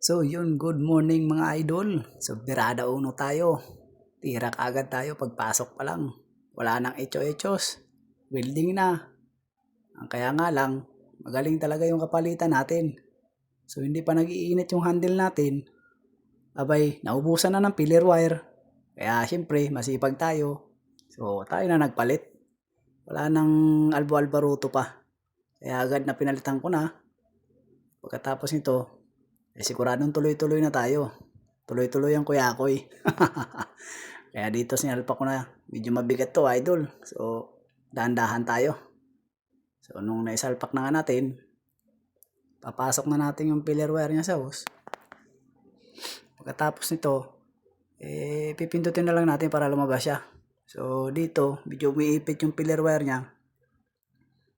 So yun, good morning mga idol. So birada uno tayo. Tira agad tayo pagpasok pa lang. Wala nang echo-echos. Building na. Ang kaya nga lang, magaling talaga yung kapalitan natin. So hindi pa nag-iinit yung handle natin. Abay, naubusan na ng pillar wire. Kaya syempre, masipag tayo. So tayo na nagpalit. Wala nang albo-albaruto pa. Kaya agad na pinalitan ko na. Pagkatapos nito, siguradong tuloy-tuloy na tayo. Tuloy-tuloy ang kuyakoy. Kaya dito sinalpak ko na. Medyo mabigat to, idol. So, dahan-dahan tayo. So, nung naisalpak na nga natin, papasok na natin yung pillar wire niya sa hose. Pagkatapos nito, pipindutin na lang natin para lumabas siya. So, dito, medyo umiipit yung pillar wire niya.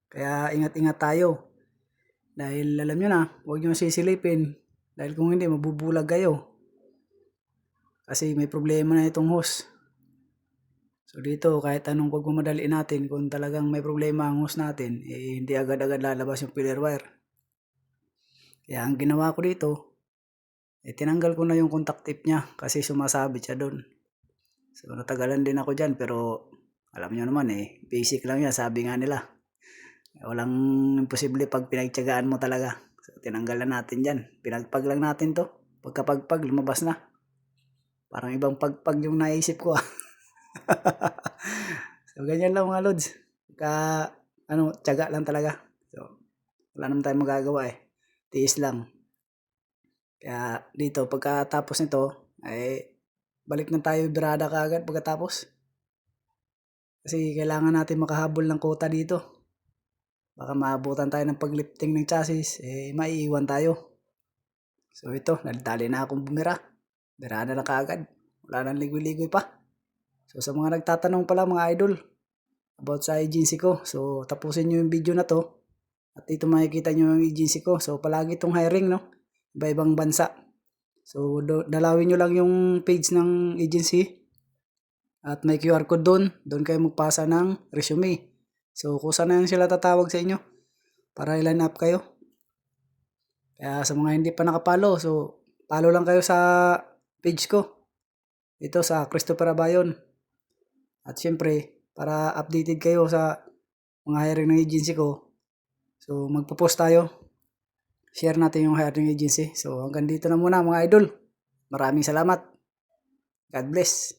Kaya ingat-ingat tayo. Dahil alam nyo na, huwag nyo sisilipin. Dahil kung hindi, mabubulag kayo. Kasi may problema na itong hose. So dito, kahit anong pagmamadaliin natin, kung talagang may problema ang hose natin, hindi agad-agad lalabas yung pillar wire. Kaya ang ginawa ko dito, tinanggal ko na yung contact tip niya kasi sumasabit siya doon. So natagalan din ako dyan, pero alam nyo naman basic lang yan, sabi nga nila. Walang imposible pag pinagtiyagaan mo talaga. So tinanggal na natin dyan. Pinagpag lang natin to. Pagkapagpag, lumabas na. Parang ibang pagpag yung naisip ko. So ganyan lang mga lods. Tiyaga lang talaga. So wala naman tayong magagawa Tiis lang. Kaya dito pagkatapos nito balik na tayo birada kaagad pagkatapos. Kasi kailangan natin makahabol ng kota dito. Baka maabutan tayo ng paglifting ng chassis, maiiwan tayo. So ito, nagdali na akong bumira. Birada na kaagad. Wala nang ligoy-ligoy pa. So sa mga nagtatanong pala mga idol about sa agency ko, so tapusin nyo yung video na to. At ito makikita nyo yung agency ko. So palagi itong hiring, no? Iba-ibang bansa. So dalawin nyo lang yung page ng agency. At may QR code doon. Doon kayo magpasa ng resume. So kusa na yan sila tatawag sa inyo. Para i-line up kayo. Kaya sa mga hindi pa nakapalo, so follow lang kayo sa page ko. Ito sa Christopher Abayon. At syempre, para updated kayo sa mga hiring ng agency ko, so magpo-post tayo. Share natin yung hiring agency. So hanggang dito na muna mga idol. Maraming salamat. God bless.